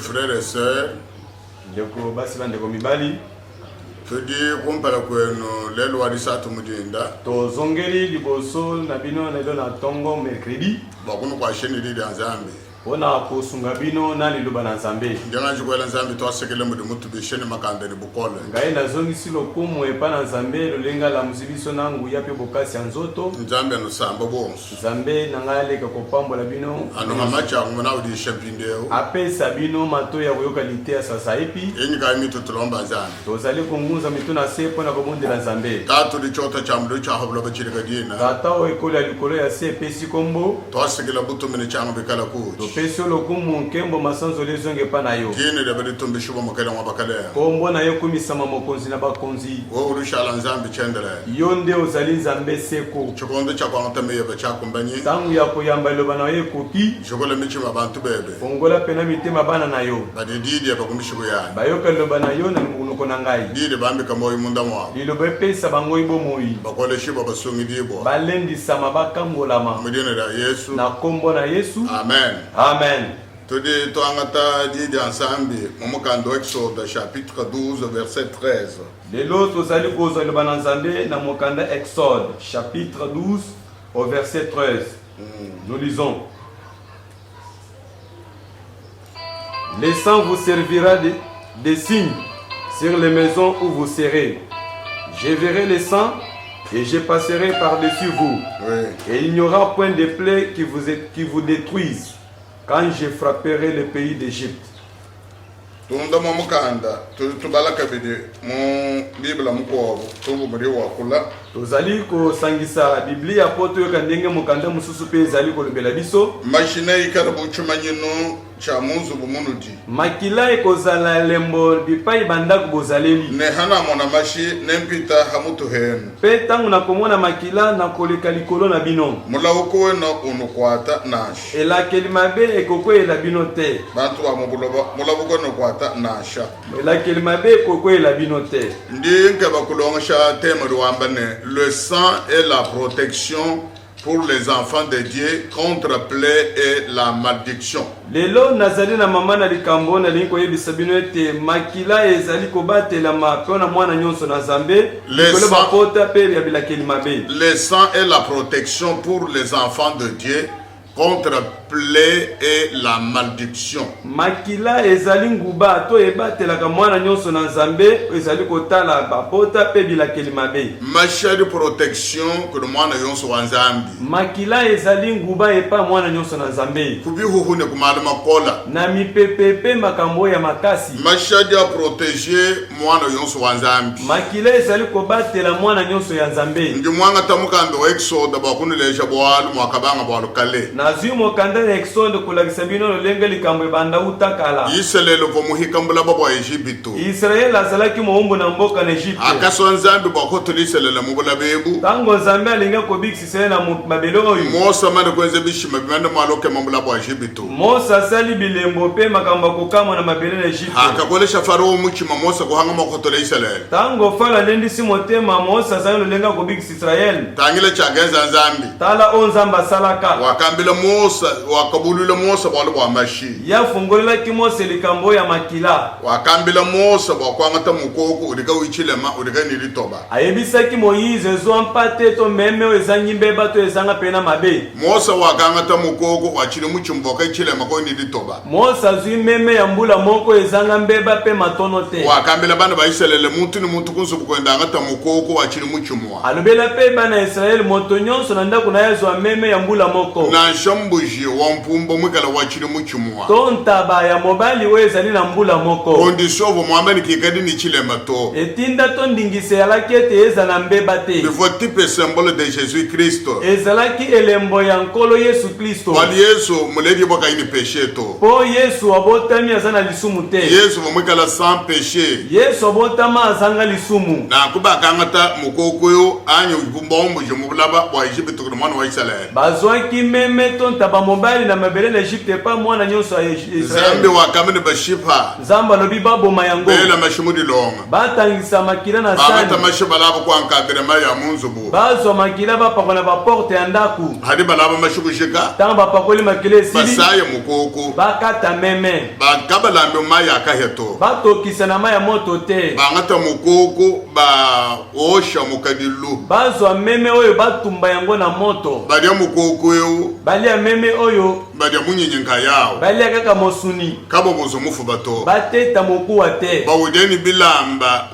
frères et sœurs, ndeko basi bandeko mibali tudi kumpala kwenu lelo wadisatu mudinda tozongeli liboso na bino na lelo na tongo mercredi bakunu kwa sheni lili anzambi ona kosunga bino na liloba na nzambe ndanga jikwela nzambi twasekele mudu mutu bisheni makandeni bukole ngai nazongisi lokumu epa na nzambe lolenga la muzibiso nangu yape bokasi ya nzoto nzambe anusamba bonsu nzambe nanga aleka kopambola bino ano mamacha ngona udi shempindeo apesa bino mato ya koyoka lite ya sasa epi enyi kai mitu tulomba nzambe tozali kongunza mitu na se mpo na kobondela nzambe tatu di chota cha mdu cha habula bachirika dina tata o ekolo ya likolo ya se epesi kombo twasekele butu mini changu bikala kuchi topesi lokumu nkembo masanzo lezonge pa na yo kini debeli tumbi shuba mokele mwabakalea kombo na yo komisama mokonzi na bakonzi wo urushala nzambi chendele yo nde ozali nzambe seko chikondo cha kwangata meyebe cha kumbanyi tangu ya koyamba eloba na yo ekoki shukole michima bantu bebe fongola pena mitema bana na yo badididi bakumishiku yani bayoka eloba na yo na munoko na ngai didi bambi kamoyi munda mwa liloba epesa bango ibomoi bakole shiba basungi dibo balendisama bakangolama mudine da Yesu na kombo na Yesu amen amen. tudi toangata didi ensemble momokando Exode chapitre 12 verset 13 lelo tozali kozwa eloba na nzambe na mokanda Exode chapitre 12 au verset 13 nous lisons: les sangs vous servira des signes sur les maisons où vous serez. Je verrai les sangs et je passerai par-dessus vous. oui. Et il n'y aura point de plaie qui vous détruisent quand je frapperai le pays d'Égypte. tunda momokanda tubalaka bidi mu bibla mukobo tungu muri wakula tozali kosangisa biblia po toyoka ndenge mokanda mosusu mpe ezali kolobela biso mashine ikala buchumanyino cha munzu bumunudi makila ekozala elembo bipai bandako bozaleli ne hana mona mashi nempita hamutu henu mpe ntango nakomona makila nakoleka likolo na bino mulawuko wena unukwata nashi elakeli mabe ekokweyela bino te bantu wa mulawuko unukwata nasha elakeli mabe ekokweyela bino te ndi nke bakulongesha tema liwambane le sang et la protection pour les enfants de Dieu contre plaie et la malédiction. lelo nazali na mama na likambo nalingi koyebisa bino ete makila ezali kobatelama mpo na mwana nyonso na nzambe likolo bapota mpe ya bilakeli mabe. Le sang et la protection pour les enfants de Dieu contre plaie et la malédiction. makila ezali nguba to ebatelaka mwana nyonso na nzambe ezali kotala bapota mpe bilakeli mabe. Machadi protection que le mwana yonso wa nzambi. makila ezali nguba epa mwana nyonso na nzambe Kubihuhune kumala makola. na mipepepe makambo ya makasi. Machadi a protéger mwana yonso wa nzambi. makila ezali kobatela mwana nyonso ya nzambe. Ndi mwanga tamukando wa Exode bakunuleja bwalu mwakabanga bwalu kale. nazwi mokanda na Exode kolakisa bino lolenge likambo ebanda utakala. Iselelo vomuhikambula bwa Egypto. Israel azalaki moumbu na mboka na Egypte. Akaso nzambi bakotuliselela mubula bebu. Tango nzambe alinga kobikisisa na mabele oyo. Mosa mane kwenze bishima bimanda maloke mambula bwa Egypto. Mosa sali bilembo pe makamba kokama na mabele na Egypte. Akakolesha Farao muchima Mosa kuhanga makotole Israel. Tango fala lendisi motema Mosa sali lolenga kobikisa Israel. Tangile chagenza nzambi. Tala onzamba salaka. Wakambila Mosa wakabulula Mosa bwa mashi. Ya fungolela ki Mosa likambo ya makila. Wakambila Mosa wakwangata mukoko udika wichilema udika nilitoba. Ayebisaki Moïse zo mpate to meme ezangi mbeba to ezanga pena mabe. Mosa wakangata mukoko wachile muchimboka ichilema ko nilitoba. Mosa zwi meme ya mbula moko ezanga mbeba pe matono te. Wakambila bana ba Israel muntu ni muntu kunsubu kwenda ngata mukoko wachile muchimwa. Alobela pe bana Israel moto nyonso na ndako na yezo meme ya mbula moko. Na shambuji wa mpumbo mwikala wachile muchimwa. Tontaba ya mobali we ezali na mbula moko. Condition vo mwamani kikadi ni chilema to. Etinda to ndingise yalaki ete eza na mbeba te. Le faut type symbole de Jésus Christ. Ezalaki elembo ya nkolo Yesu Kristo. Wali Yesu muledi boka ini péché to. Po Yesu abotami azana lisumu te. Yesu mwikala sans péché. Yesu abotama azanga lisumu. Na kuba kangata mukoko yo anyo gumbombo je mubulaba wa Egypte ko mwana wa Israel. Bazwaki meme tontaba mobali mobali na mabele na Egypte pa mwana nyonso ya Israel. Zambi wakamene bashipa. Nzamba lobi baboma yango. Bela mashimudi longa. Batangisa makila na sani. Bamata mashiba labo kwa nkadrema ya munzubu. Bazo makila bapakona baporte ya ndaku. Hadi balabo mashukushika. Tanga bapakoli makila esili. Basaye mukoko. Bakata meme. Bakaba lambe maya akaheto. Batokisa na maya moto te. Bangata mukoko ba osha mukadilu. Bazo meme oyo batumba yango na moto. Badia mukoko yo. Balia meme oyo. Badia munyenyenga yao. Balia kaka mosuni. Kabo bozo mufu bato. Bateta mokuwa te. Bawudeni bilamba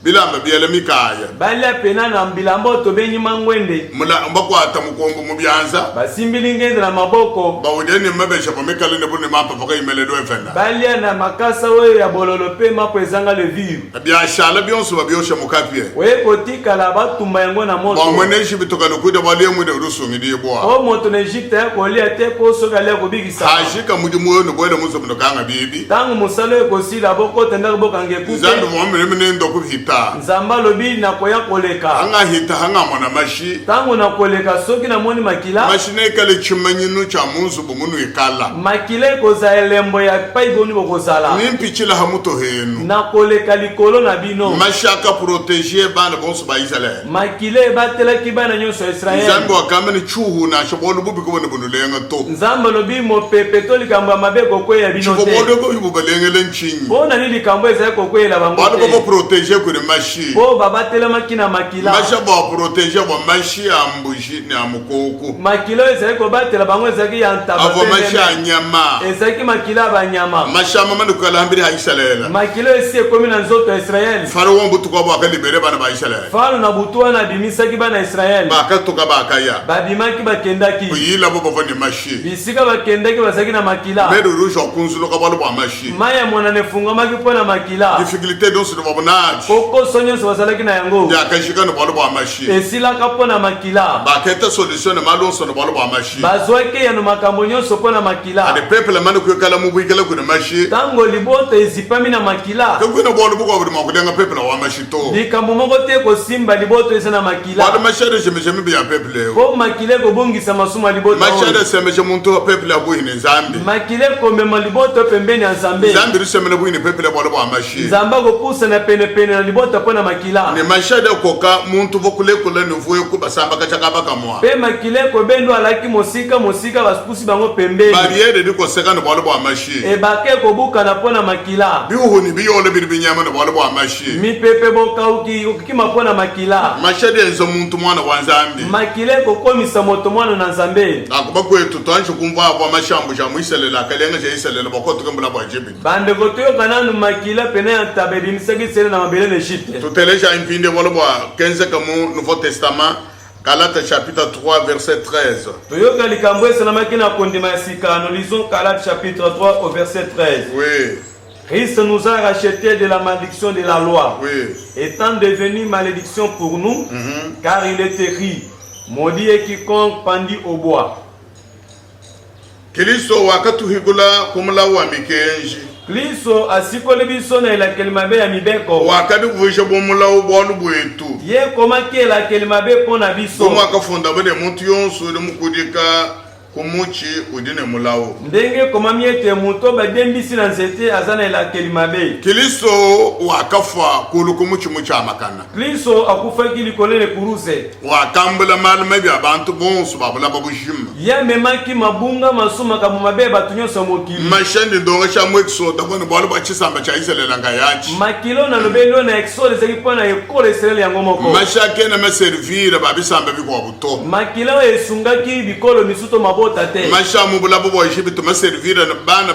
bilamba biyele mikaya. Balia pena na mbilambo to benyi mangwende. Mula mbakwata mukombo mubyanza. Basimbili ngende na maboko. Bawudeni mabesha pamekale ne bune mapa paka imele do efenda. Balia na makasa oyo ya bololo pe mapo ezanga le viru. Byashala byonso babyosha mukapye. Oye kotika la batumba yango na moto. Ba mweneshi bitoka lokuda baliye mwede rusungi diebwa. O moto na Egypte ya kolia te ko soka le ko bigisa. Hashika mudi mwono bwele muso mndokanga bibi. Tangu musalo ekosila boko tenda boka ngekuke. Zandu mwamene mnendo kubhita. Nzamba lobi na koya koleka. Hanga hita hanga mwana mashi. Tangu na koleka soki na moni makila. Mashine kale chimanyinu cha munzu bumunu ikala. Makile koza elembo ya pai boni bokozala. Nimpichila hamuto henu. Na koleka likolo na bino. Mashaka protéger bana bonso ba Israël. Makile batela kibana nyonso Israël. Nzambe wakamene chuhu na shobolo bubi ko bone bunulenga to. Nzamba lobi mo pepe to likambo ya mabeko ko ya bino te. Shobolo ko yubalengele nchinyi. Bona ni likambo eza ko ko la bango. Bana ko protéger ko mashi. Bo baba tela makina makila. Masha ba protéger ba mashi ambushi ni amukoko. Makilo eza ko batela bango eza ki yantaba. Avo masha nyama. Eza ki makila ba nyama. Masha mama ndukala hambiri ha Israël. Makilo esi ekomi na nzoto ya Israël. Faro wambu tukwa ba kalibere bana ba Israël. Faro na butuwa na bimisa ki bana Israël. Ba katoka ba kaya. Ba bimaki bakendaki. Yila bo bavani mashi. Bisika bakendaki basaki na makila. Medo rujo kunzulo ka balo ba mashi. Maya mwana ne fungama ki pona makila. Difficulté donc sur babonage. Koko sonyo so basalaki na yango. Ya kashika no balo ba mashi. Esila ka pona makila. Ba keta solution na malo so no balo ba mashi. Bazweke ya no makambo nyonso pona makila. Ade peuple manu ko kala mu bwikala ko na mashi. Tango liboto ezipami na makila. Ko no balo buko budi makudenga peuple wa mashi to. Likambo moko te ko simba liboto eza na makila. Bado mashare jeme bi ya peuple. Ko makile ko bongisa masuma liboto. Mashare seme je muntu peuple abo hine Nzambi. Makile ko mema liboto pembeni ya Nzambe. Nzambi ruseme na bwine peuple balo ba mashi. Nzamba ko pusa na pene na liboto pona makila. Ni mashade koka muntu vokule kule nuvuye ku basamba kachaka baka mwa. Pe makile ko bendo alaki mosika basupusi bango pembeni. Barriere de ko seka no balo ba mashi. E bake ko buka na pona makila. Bihu ni biyole binyama no balo ba mashi. Mi pepe boka uki mapona makila. Mashade enzo muntu mwana wa Nzambi. Makile ko komisa moto mwana na Nzambe. Akuba kwetu twanje kumva abo mashambu ja muiselela kalenga je iselela bakoto kambula ba jibi. Bande ko toyo kananu makila pene ya tabedi misaki sele na mabele na Egypte. Tuteleja impinde wala ba 15 comme Nouveau Testament. Galates chapitre 3 verset 13. Toyoka likambo esa na makina kondima ya sika. Nous lisons Galates chapitre 3 au verset 13. Oui. Christ nous a rachetés de la malédiction de la loi, Oui. étant devenu malédiction pour nous, car il est écrit, maudit est quiconque pendit au bois. Kristo wakatu higula kumla wa mikenji. Kristo asikoli biso na elakeli mabe ya mibeko. Wakati kuvusha bomula ubolu bwetu. Ye komaki elakeli mabe pona biso. Komo akafunda bade muntu yonso de mukudika kumuchi udine mulawo. Ndenge komami ete muto badembisi na nzete azana elakeli mabe. Kristo wakafa kulu kumuchi mucha makana. Kristo akufaki likolele kuruse. Wakambula malme bya bantu bonso babula babushima. Ya memaki mabunga masuma kamu mabe batunyoso mokili. Mashandi donga sha mwekso tabone bolu bachisamba cha Israel nga yachi. Makilo na lobelo na exode seki pona ekole Israel yango moko. Mashake na servir babisamba biko buto. Makilo esungaki bikolo misuto mabota te. Mashamu bulabo bo Egypte ma servir na bana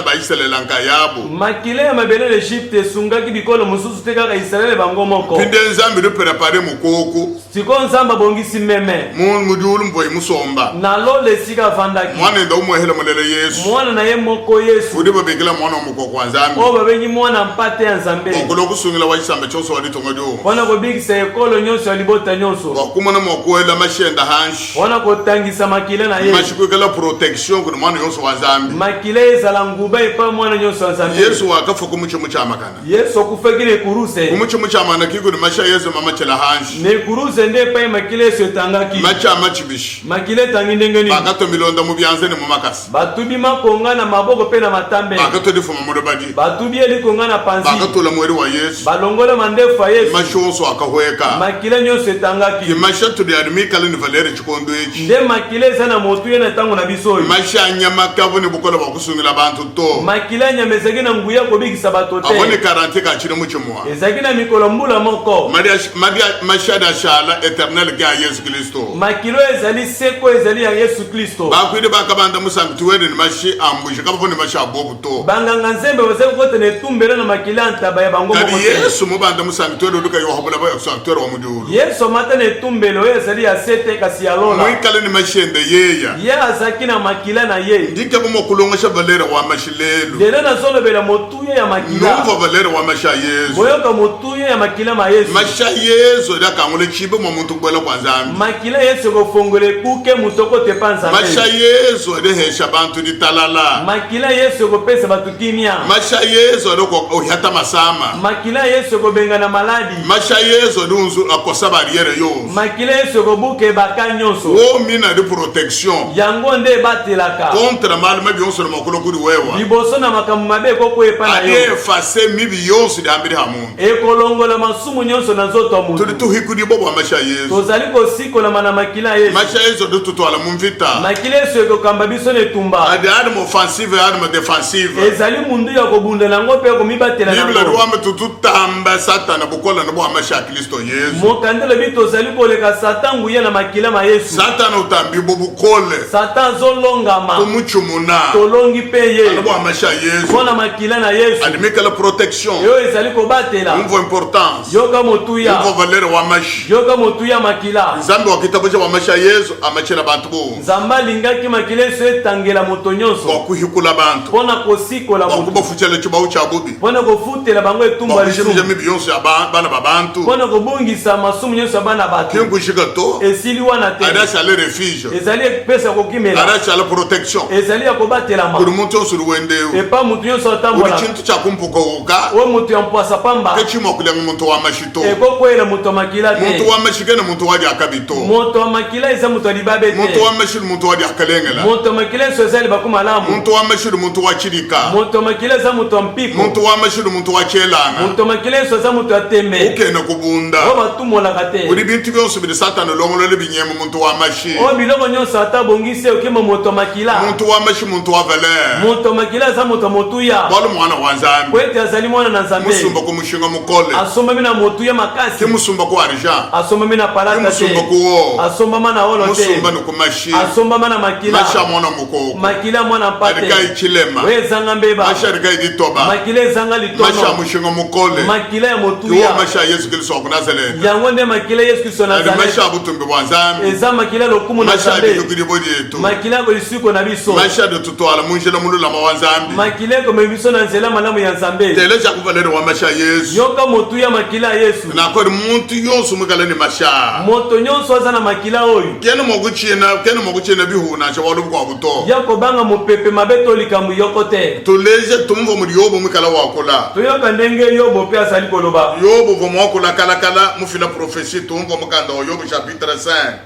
ba Israel nga yabo. Makile ya mabele de Egypte esungaki bikolo mususu te kaka Israel bango moko. Pinde Nzambi de préparer mukoko. Siko Nzamba bongisi meme. Mudulu mvoyi musomba. Na lole sika vandaki. Mwana ndo umuhela mulele Yesu. Mwana na ye moko Yesu. Udi babekela mwana mukoko wa Nzambi. O babengi mwana mpate ya Nzambe. Okulo kusungila wa isamba choso wali tongodo. Wana kobikisa ekolo nyonso ya libota nyonso. Wakumana mokwela mashenda hanshi. Wana kotangisa makile na ye. Mashiku kala protection kuna mwana yonso wa Nzambe. Makila ezala nguba epa mwana nyonso wa Nzambe. Yesu wakafa kumuchomo cha makana. Yesu okufekile kuruse. Kumuchomo cha mana kiku ni masha Yesu mama chela hanshi. Ne kuruse nde pa makila Yesu tangaki. Macha machibishi. Makila tangindengeni. Bakato milonda mu byanzene mu makasi. Batubi makonga na maboko pe na matambe. Bakato difu mu badi. Batubi eli konga na panzi. Bakato la mweri wa Yesu. Balongola mandefa Yesu. Mashonso akahweka. Makila nyonso tangaki. Ki masha tu de admi kala ni valere chikondo echi. Nde makila sana motu ye na tango na biso. Masha nyama kavu ni bukola bakusungila bantu to. Makila nyamezeki na nguya kobikisa bato te. Abone 40 ka chine mu chimwa. Ezaki na mikolo mbula moko. Maria masha da shala eternel ga Yesu Kristo. Makilo ezali seko ezali ya Yesu Kristo. Bakwide bakabanda musanktuwele ni mashi ambushe kaba ni mashi abobu to. Banganga nzembe wase kote ne tumbele na makila ntaba ya bango moko. Kadi Yesu mubanda musanktuwele duka yo habula ba sanktuwele wa muduru. Yesu mata ne tumbele ezali ya sete kasi ya lola. Mwikale ni mashende yeya. Ye azaki na makila na ye. Ndike bumo kulongasha valera wa mashilelo. Dele na zolo bela motuye ya makila. Numva valera wa masha Yesu. Boyoka motuye ya makila ma Yesu. Masha Yesu da kangule chibe mo muntu kwela kwa Nzambe. Makila Yesu ko fongole kuke mutoko te panza. Masha Yesu de hesha bantu di talala. Makila Yesu ko pesa batu kimia. Masha Yesu do ko ohata masama. Makila Yesu ko benga na maladi. Masha Yesu do unzu akosa barriere yo. Makila Yesu ko buke baka nyonso. O mina de protection. Yango nde batelaka. Contre mal mabi yonso makolo kuri wewa. Liboso na makamu mabe koko epa na yo. Ade fase mibi yonso de ambiri hamu. Ekolongola masumu nyonso na zoto mu. Tuli tuhikudi bobo Masha Yesu. Tozali ko sikola mana makila Yesu. Masha Yesu do tutwala mumvita. Makila Yesu ko kamba biso ne tumba. Ade arme offensive arme defensive. Ezali mundu ya ko bunda nango pe ko mibatela nango. Biblia ruwa tututamba Satana bukola nabo Masha Kristo Yesu. Mokandele bito zali ko leka Satan nguye na makila ma Yesu. Satana utambi bobukole. Satan zolongama. Tumuchumuna. Tolongi peye. Nabo Masha Yesu. Kona makila na Yesu. Adimika la protection. Yo ezali ko batela. Umvo importance. Yoka motuya. Umvo valere wa Masha. Yoka motuya makila. Nzambe wa kitabu cha Masha Yesu amachela bantu bo. Nzamba lingaki makila Yesu etangela moto nyonso. Kwa kuhikula bantu. Pona kosikola Kwa moto. kubafuchela chibawu cha bobi. Pona kofutela bango etumba lisu. Kwa kushimija yonso ya bana babantu. Pona kobungisa masumu nyonso bana batu. Kengu shikato. Esili wana te. Adasha le refuge. Ezali pesa kokimela. Adasha la protection. Ezali akobatela ma. Kuri muntu yonso ruwendeu. Epa mutu nyonso atambola. Uri chintu cha kumpuka uka. O mutu yampwasa pamba. Kechimo kulenga muntu wa mashito. Ekokwela mutu makila te. Muntu wa mashigene muntu wadi akabito. Mutu makila isa mutu alibabe te. Muntu wa mashiri muntu wadi akalengela. Mutu makila isa ezali bakumalamu. Muntu wa mashiri muntu wa chirika. Mutu makila isa mutu mpiko. Muntu wa mashiri muntu wa chelana. Mutu makila isa mutu atembe. Ukena kubunda. O batumola kate. Uri bintu byonso bide Satana longolole binyema muntu wa mashi. O biloko nyonso atabongise okima mutu makila. Muntu wa mashi muntu wa valeur. Mutu makila isa mutu motuya. Balo mwana wa Nzambe. Kwete azali mwana na Nzambe. Musumba ko mushinga mukole. Asomba mina motuya makasi. Ke musumba ko argent. Asomba mina palata te. Musumba ko. Asomba mana olo te. Musumba no kumashi. Asomba mana makila. Masha mwana mukoko. Makila mwana mpate. Adika ichilema. We zanga mbeba. Masha adika iditoba. Makila zanga litono. Masha mushinga mukole. Makila ya motuya. Yo masha Yesu Kristo ko Nazareth. Yango nde makila Yesu Kristo Nazareth. Masha butumbe bwa Nzambe. Eza makila lokumu na Masha Nzambe. bikugiri bodi yetu. Makila ko lisuko na biso. Masha de tutwala munjela mulula wa Nzambe. Makila ko mebiso na nzela malamu ya Nzambe. Tele cha kuvalere wa masha Yesu. Yoka motuya makila Yesu. Na kwa muntu yonso mukala ni masha. Moto nyonso aza na makila oyo. Kene moguchina bihuna cha walu kwa buto. Yako banga mopepe mabeto likambu yoko te. Tuleje tumvo muri yobo mukala wakola. Toyoka ndenge yobo pe asali koloba. Yobo vo mwakola kala mufila prophétie tumvo mukanda Yobo chapitre 5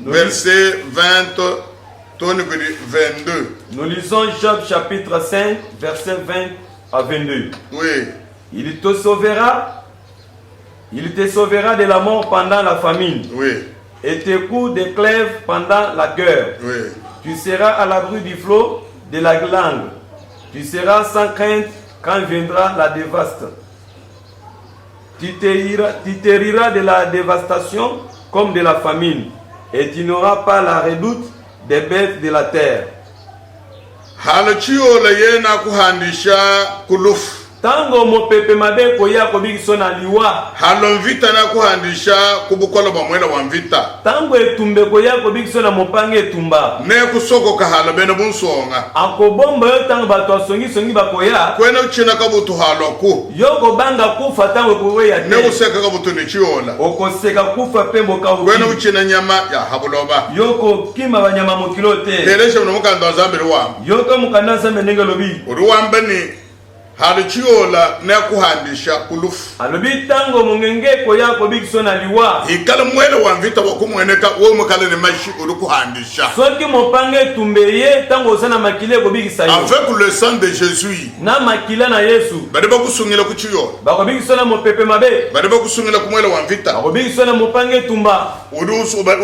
verset 20 22. Nous lisons Job chapitre 5 verset 20 à 22. Oui. Il te sauvera de la mort pendant la famine. Oui. Et tes coups de clèves pendant la guerre. Oui. Tu seras à l'abri du flot de la langue. Tu seras sans crainte quand viendra la dévaste. Tu te riras de la dévastation comme de la famine. Et tu n'auras pas la redoute des bêtes de la terre. Halachio la yena kuhandisha kuluf. tango mopepe mabe koya kobikiso na liwa halo mvita na kuhandisha kubukolo bamwela wa mvita tango etumbe koya kobikiso na mopange etumba ne kusoko kahalo beno bunsonga akobomba yo tango bato asongi bakoya kwena uchina kabutu halo ku yoko banga kufa tango koweya ne useka kabutu ni chiola okoseka kufa pembo ka kwena uchina nyama ya habuloba yoko kima banyama mokilote telesha mnamukanda zambe ruwa yoko mukanda zambe nenge lobi ruwamba ni hali chiola ne kuhandisha kulufu alobi tango mungenge koya kobikiso na liwa ikala mwele wa mvita wakumweneka wo mukala ne mashi kuhandisha soki mopange tumbeye tango sana makile kobikisa yo avec le sang de Jésus na makila na Yesu bade bakusungila ku chiola bakobikiso na mopepe mabe bade bakusungila ku mwele wa mvita bakobikiso na mopange tumba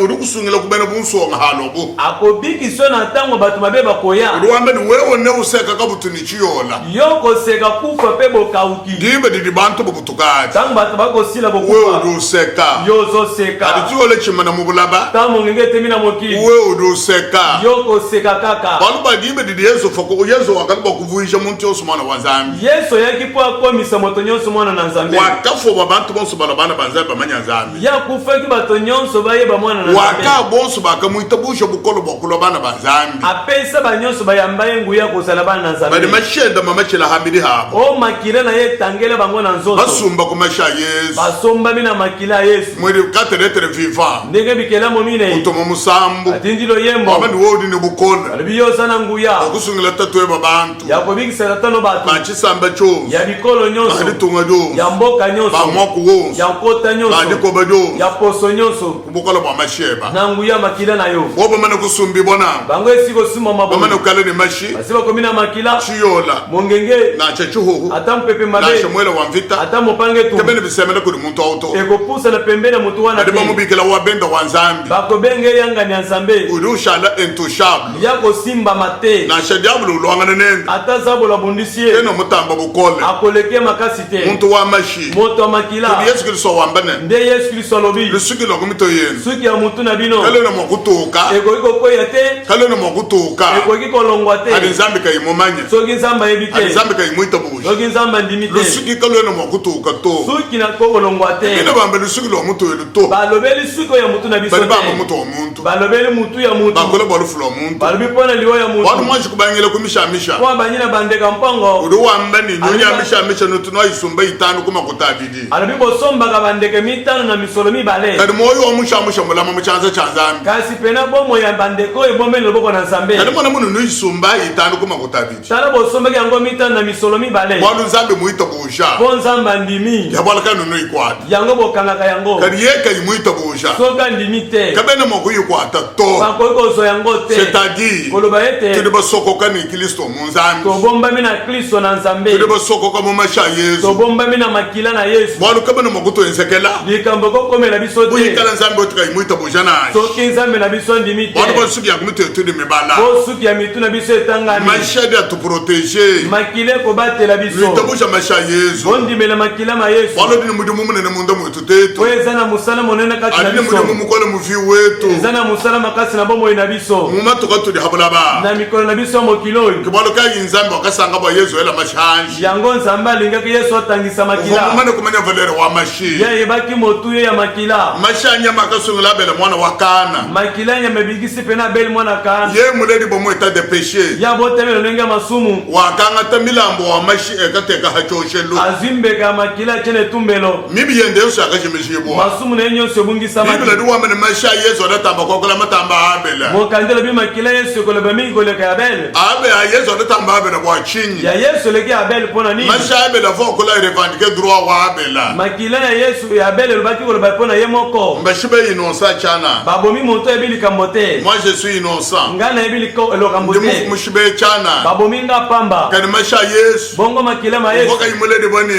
uri kusungila ku bene bunsonga halobu akobikiso na tango bato mabe bakoya ruwamba ni wewe ne useka kabutu ni chiola yoko seka kufa pe bokauki ndibe didi bantu bubutukati tango bato bakosila wewe bokufa uruseka yozo seka adi chiola chimana mubulaba tango ngenge temina mokili wewe uruseka yoko seka kaka baluba ndibe didi yesu foko yesu wakaliba kuvuisha muntu yose mwana wa Zambi Yesu yaki po akomisa moto nyonso mwana na Nzambe wakafo bantu bonso balabana banzambe bamanya Zambi ya kufaki bato nyonso bayeba mwana na Nzambe waka bonso bakamuita busha bukolo bokolo bana banzambi apesa banyonso bayamba ye nguya kozala bana na Nzambe bali mashenda mamachela hambiri habo o makila na ye tangele bango na nzoto basumba kumasha Yesu basomba mina makila Yesu mwiri kateretere vivant ndenge bikela momine utomo musambu atindilo yembo abandi wodi ni bukola alibiyo sana nguya okusungila tatwe babantu yakobikisa tano bato bachisamba cho ya bikolo nyonso bandi tunga jo ya mboka nyonso bamoko wo ya nkota nyonso bandi koba jo ya poso nyonso bukola bwa masheba na nguya makila na yo bobo mana kusumbi bona bango esiko suma bamana mabona kala ni mashi asiba komina makila chiyola mongenge na chachuhu ata mpepe na mabe shamwela wa mvita ata mopange tu kebene bisemela kuri muntu auto ekopusa na pembeni ya mutu wana adi te bamubikila wa benda wa Nzambi bakobenge yanga ni Nzambe urushala intouchable ya kosimba mate na shadiabulu lwangana nenda ata zabola bundisiye eno mutamba bukole akoleke makasi te muntu wa mashi moto makila Kudi Yesu Kristo wambane nde Yesu Kristo alobi lusuki logumito yenu suki ya mutu na bino kale na mwakutuka ekoki kokwea te kale na mwakutuka ekoki kolongwa adi te Nzambi kayimumanya soki Nzambe ayebi adi te Nzambi kayimuita busha soki Nzambe andimi te lusuki kale na mwakutuka to suki na kolongwa te ina bamba lusuki lwomuntu yelu to balobeli suki oyo ya mutu na biso bali bamba te mutu wa muntu balobeli mutu ya mutu bakole bwalufu lwa muntu balobi mpona liwo ya wanu mutu mwanji kubangile kumishamisha mpo banyina bandeka mpongo uri wamba ni nyonya mishamisha nutunwa isumba itanu kuma kutabidi alobi bosombaka bandeke mitano na misolo mibale kadi moyo wa mushamusha mulama muchanza cha Nzambi kasi pena bomo ya bandeko oyo ebombeli loboko na Nzambe kadi mwana munu nuisumba itanu kuma kutabidi tala bosombaki yango mitano na misolo mibale mwalu Nzambi muita busha mpo Nzambe andimi yabalaka nunu ikwata yango bokangaka yango kadi yeka imuita busha soki andimi te kabene moku ikwata to bakoki kozwa yango te c'est-à-dire koloba ete tuli basokoka ni Kristo mu Nzambi tobombami na Kristo na Nzambe tuli basokoka mu masha Yesu tobombami na makila na Yesu mwalu kabene moku to ensekela likambo kokomela biso te uyikala Nzambi otika imuita busha naye soki Nzambe na biso andimi te mwalu basuki ya kumito etudi mibala po suki ya mitu na biso etangami mashadi ya tuproteje makila ekobatela biso luitabusha masha Yesu bondimela makila ma Yesu walo dini mudimu munene munda mwetu tetu po eza na mosala monene kati na adini biso mudimu mukole muvi wetu eza na mosala makasi na bomoi na biso mumatoka tudi habulaba na mikolo na biso ya mokili oyo kibalo kayi Nzambi wakasanga bwa Yesu ela mashanji yango Nzambe alingaki Yesu atangisa makila uvumumane kumanya valere wa mashi ye ayebaki motu ye ya makila mashanya makasungula bela mwana wa Kana makila nyama ebikisi pena abeli mwana kana ye muleli bomo eta de péché ya botemela ndenge ya masumu wakanga ta milambo wa mashi ekateka hachoshelu azimbeka ya makila tiene etumbelo mibi yende Yesu akashimishibwa masumu na ye nyonso ebungisamaki biblia di wamene masha Yesu adatamba kokola matamba abela mokanzi alobi makila Yesu ekoloba mingi koleka ya abele abe a Yesu adatamba abela bwa chinyi ya Yesu eleki ya abele mpona nini masha abela fo kola revendiquer droit wa abela makila ya Yesu ya abele elobaki koloba mpona ye moko mbashibe innocent chana babomi moto ayebi likambo te moi je suis innocent ngai nayebi lokambo ndi te mushibe chana babomi nga pamba kani masha Yesu bongo makila ma Yesu voka imuledi boni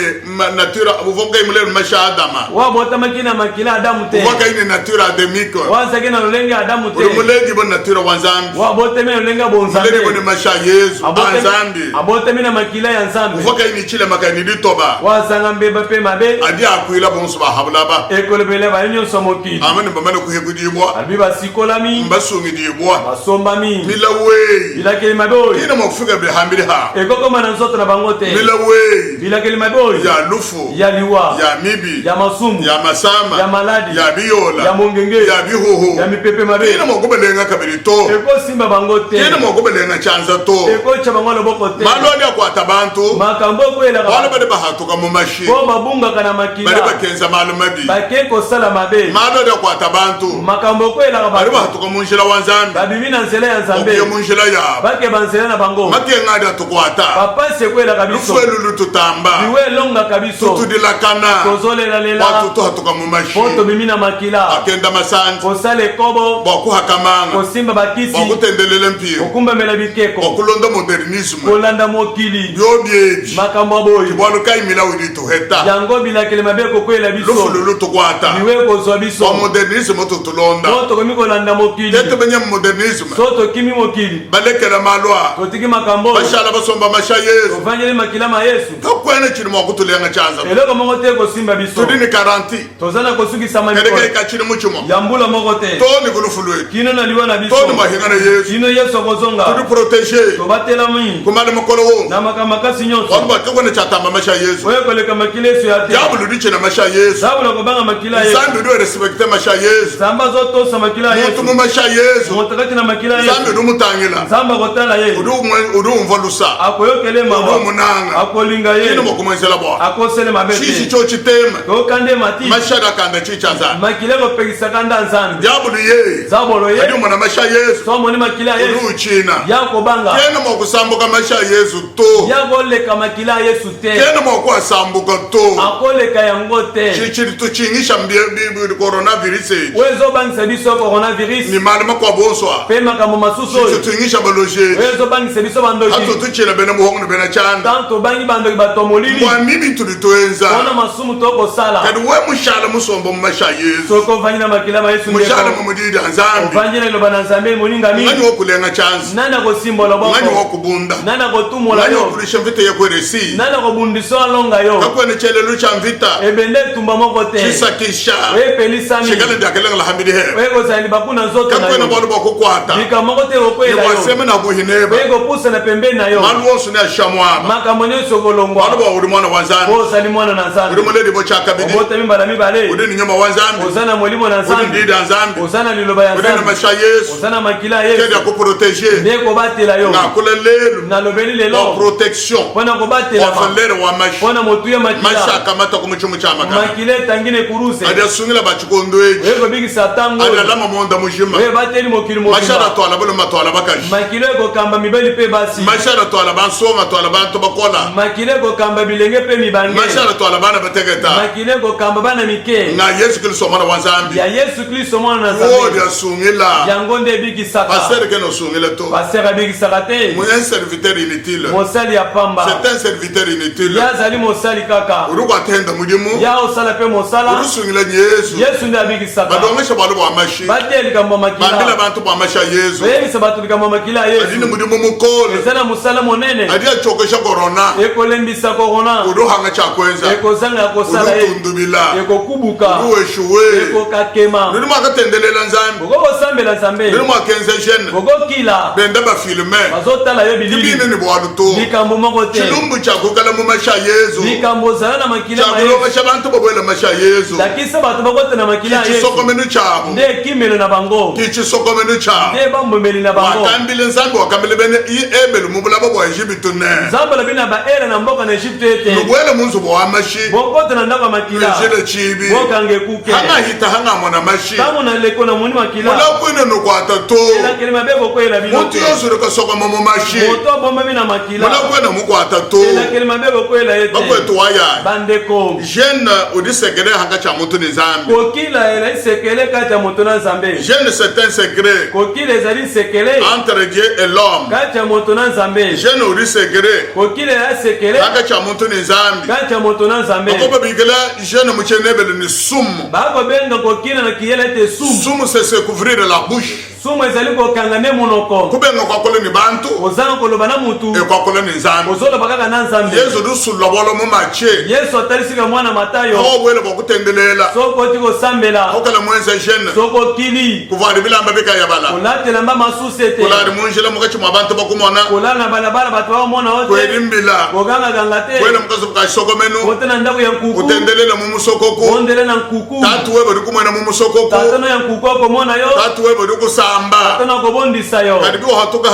nature voka imuledi masha Adama wabotamaki na makila Adamu te voka ine nature adamique wazaki na lolenge Adamu te muledi bon nature wa Nzambi wabotemi na lolenge ya muledi bonzambe boni masha Yesu Nzambi abotemi na makila ya Nzambe voka ini chile makani ditoba wazanga mbeba pe mabe adi akwila bonso ba habulaba ekolobele ba nyonso mokili amene bamane kuhegudibwa albi basikolami mbasungidibwa basombami milawe bilakeli mabe oyo ina mokufika bihambiri ha ekokoma na nzoto na bango te. Milawe. Bilakeli maboy. Ya lufu. Ya liwa. Ya mibi. Ya masumu. Ya masama. Ya maladi. Ya biola. Ya mongenge. Ya bihoho. Ya mipepe mabe. Kina mogobelenga kabiri to. Eko simba bango te. Kina mogobelenga chanza to. Eko chabango loboko te. Malwani akwata bantu. Makambo kwela Wala bade bahatuka mu mashi. Ko babunga kana makila. Bade bakenza malumabi. Bakeko sala mabe. Malwani akwata bantu. Makambo kwela Bade bahatuka mu njila wa Nzambi. babimina nzela ya Nzambe. Okiye mu njila ya. Bake bansela na bango. Makenga da tukwata. Papa se kwela kabiso. Lufuelu lututamba. Biwe longa kabiso. Tutudila kana. Tozolela lela. Watu tuhatuka mu mashi. Poto bimina makila. Akenda masanji. Kosale kobo. Boku hakamanga. Kosimba bakisi. Boku tendelele mpio. Okumba mela bikeko. Okulonda modernisme. Kolanda mokili. Byobyeji. Makambo boy. Kibwalo kaimila widi heta. Yango bilakele mabeko kwela biso. Lufulu tukwata. Biwe kozwa biso. O modernisme tutulonda. Soto komi kolanda mokili. Tete benye modernisme. Soto kimi mokili. Balekela malwa. Totiki makambo. Bashala basomba masha Yesu. Ovangeli makila ma Yesu. Kakwene chini mwakutulenga chanza. Eloko moko te kosimba biso. Tudini garanti. Tozana kosuki samani ko. Kereke kachini muchumo. Yambula moko te. Toni kulufulu. Kino na liwa na biso. Toni mahingana Yesu. Kino Yesu kozonga. Tudu protéger. Tobatela mwi. Kumale mokolo wo. Na makamaka sinyonso. Wamba kakwene chatamba masha Yesu. Oye koleka makila Yesu ya te. Diablo diche na masha Yesu. Sabula kobanga makila Yesu. Zambi do respecte masha Yesu. Samba zoto sa makila Yesu. Mutu mu masha Yesu. Motakati na makila Yesu. Zambi do mutangila. Samba kotala Yesu. Udu mvolusa. Akoyokele mama. Udu munanga. Akolinga Yesu. Kino mokumenzela bwa. Akosele mabete. Shishi cho chitema. Tokande mati. Mashada kanda chichaza. Makile ko pekisa kanda nzambi. Diablo ye. Zabolo ye. Adi mwana masha Yesu. Somo ni makila Yesu. Udu china. Yako banga. Kena mokusambuka masha Yesu to. Yako leka makila Yesu te. Kena mokusambuka to. Akoleka yango te. Chichiri tuchingisha mbibi coronavirus. Wezo bangisa biso coronavirus. Ni malama kwa bonswa. Pema kama masuso. Chichiri tuchingisha baloje. Wezo bangisa biso bandoji. Hato tuchina bena muhongu bena chanda. Tanto bangi bandoji batomolili. Kwa mimi tulitoenza. Kona masumu toko sala. Kadi we mushala musombo masha Yesu. Soko vanyina makila ma Yesu ndeko. Mushala mumudidi anzambi. Vanyina ilo bananzambi muninga mi. Ngani wokulenga chance. Nana ko simbolo boko. Ngani wokubunda. Nana ko tumola Ngani yo. wokulisha mvita ya kweresi. Nana ko bundiso alonga yo. Kakwene chele lucha mvita. Ebende tumba moko te. Kisakisha. We pelisa mi. Shikale ndiakelenga la hamidi he. We ko sali bakuna nzoto na yo. Kakwene bolu bokukwata. Bika moko te okwela yo. Waseme na buhineba. We ko pusa na pembeni na yo. Malu wonsu ne shamwaba. Makambo nyonso kolongwa. Malu bo uri mwana wanzambi. Ko sali mwana na nzambi. Uri muledi bo chaka bidi. Obote mimba na mibale. Uri ni nyama wanzambi. Ozana molimo na nzambi. Uri ndidi anzambi. Ozana liloba ya Uri ni nzambi. masha Yesu. Ozana makila Yesu. Kedi akuproteger. Ndeko batela yo. Na kulelelu. Na lobeli Wa lelo. protection. Pona ko batela ma. Wafalere wa mashi. Pona motuye makila. Masha kamata kumuchumu chama kama. Makile tangine kuruse. Adia sungila bachikondo eji. We ko bigi satango. Adia lama monda mujima. We bateli mokili Masha mokima. da toala bulu matoala bakashi. Makile ko kamba mibeli pe basi. Masha da toala bansoma toala banto bakola. Makile ko kamba bilenge pe mibange. Masha da toala bana bategeta. Makile ko kamba bana mike. Na Yesu Kristo mwana wanzambi. Ya Yesu Kristo mwana na Wodi nzambi. ya sungila. Yango nde bigi saka. Pasteur keno sungila to. Pasteur bigi saka te. Moi un serviteur inutile. Mosali ya pamba. C'est un serviteur inutile. Ya zali mosali kaka. Uruko atenda mudimu. Ya osala pe mosala. Urusungila Yesu. Yesu nde abigi saka. Badongesha balu wa mashi. Bateli kamba makila. Bandila bantu ba masha Yesu. Wewe sabatu kamba makila Yesu. Adini mudimu mukole. Ezana musala monene. Adia chokesha corona. Ekolembisa corona. Udu hanga chakwenza. Ekozanga kosala Udu ye. tundubila. Ekokubuka. Udu eshuwe. Ekokakema. Nuni mwaka tendelela nzambi. Boko sambela nzambe. Nuni mwaka enze jene. Boko kila. Benda ba filme. Bazotala yo bilili. Kibine ni bwalu to. Likambo moko te. Chilumbu chakukala mu masha Yesu. Likambo zala na makila ma Chakulo Yesu. masha bantu babwela masha Yesu. Lakisa batu bakote na makila Yesu. Kichisokomenu chabo. Nde kimelo na bango. Kichisokomenu chabo. Nde bambomeli na bango. Wakambile nzambi wakambile bene ebelu mubulabo bwa Egypte ne. Nzambe la bina ba era na mboka na Egypte ete. Nubwele munzu bwa mashi. Bokote na ndaka makila. Mejele chibi. Boka nge kuke. Hanga hita hanga mwana mashi. Tamu na leko na muni makila. Mula kwene nukwata to. Ela kelima beko kwela bilote. Mutu yosuru kasoko momo mashi. Moto bomba bina makila. Mula kwene mukwata to. Ela kelima beko kwela ete. Bakwe tuwaya. Bandeko. Jeune udisegere hanga cha mutu ni zambi. Kokila ela isekele kacha moto na Nzambe. Jeune c'est un secret. Kokila ezali sekele. Entre Dieu et l'homme. Kacha moto na Nzambe. Jeune udisegere. Kokila ela sekele. Hanga cha mutu ni zambi. Kacha moto na Nzambe. Bakoba bigela jeune muchenebele ni sumu. Bako benga kokila na kiyela ete sumu. Sumu c'est se couvrir la bouche. sumu ezali kokanga ne monoko kubenga kwakolo ni bantu ozanga koloba na mutu kwakolo ni nzambe ozoloba kaka na nzambe yesu dusulla bolo mu mache yesu atalisika mwana matayo bwele bokutendelela soko oti kosambela okala mwenza jeune soko kili kuvali bilamba bikayabala kolatela mba masusete kolali munjila mukachi mwa bantu bakumona kolala na balabala batu baomona ote kwelimbila kogangaganga te kwele mukazi bukashokomenu kote na ndako ya nkuku kutendelela mu musokoku ondele na nkuku tatu webo dikumwena mu musokoku tatono ya nkuku okomona yo tatu webo dikusamba tatono akobondisa yo kadi biwo hatoka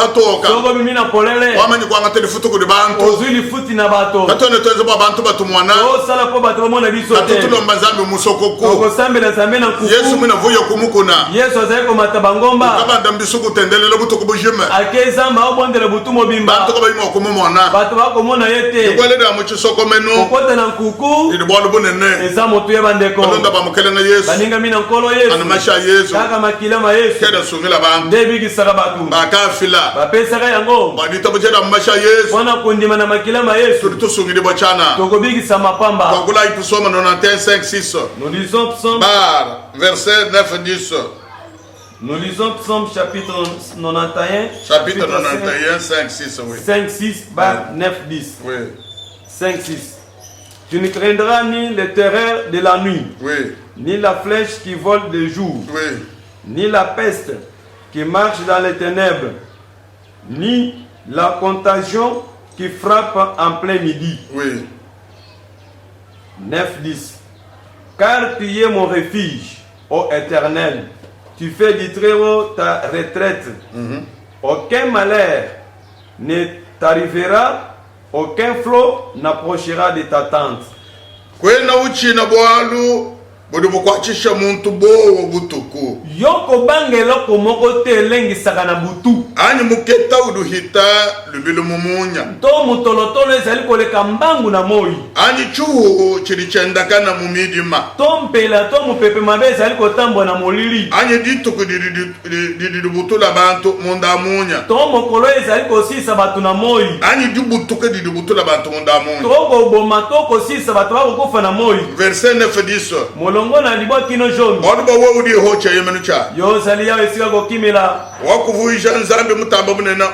soko bimi na polele wamanyi kwanga telifutu kudi bantu ozwi lifuti na bato katone toze bwa bantu batumwana osala po bato bamona biso te katutulomba nzambe musokoku okosambela nzambe na nkuku yesu mwina vuyo kumukuna yesu azali komata bangomba kabanda mbisu kutendelela butuku bujime ake zamba obondela butu mobimba bantu kabayima okumumona bato bakomona ye te ikwelera mu chisokomenu kokota na nkuku ili bwalo bunene eza motu ye bandeko balonda bamukelenga yesu baningami na nkolo yesu animasha yesu kaka makilama yesu keda sungila bantu nde ebikisaka bato bakafila bapesaka yango badita bujeda mumasha yesu mpona kondima na makilama yesu tuli tusungili bwachana tokobikisa mapamba twakula itusoma 91:5-6 nous lisons psaume bar verset 9-10 nous lisons psaume chapitre 91 chapitre 91:5-6 oui 5-6 bar 9-10 oui 5-6 tu ne craindras ni les terreurs de la nuit oui ni la flèche qui vole de jour oui ni la peste qui marche dans les ténèbres, ni la contagion qui frappe en plein midi. Oui. 9-10. Car tu es mon refuge, ô Éternel. Tu fais du Très-Haut ta retraite. Aucun malheur ne t'arrivera, aucun flot n'approchera de ta tente. Kwena uchina bwalu bodi bukwachisha muntu bowo butuku Yoko bangelo komoko te elengisaka na butu. Ani muketa uduhita lubilu mumunya To mutolotolo ezali koleka mbangu na moi. Ani chuhu chilichendakana mumidima To mpela to mupepe mabe ezali kotambwa na molili. Ani dituku didi butula bantu munda munya To mokolo ezali kosisa batu na moi. Ani dibutuke didi butula bantu munda munya To koboma to kosisa batu bakokufa na moi. Verset 9-10 Molongo na libwa kino jomi. Waduba wawudi hocha yemenu cha Yo zali ya esika kokimela. Wakuvuisha nzambe mutamba munena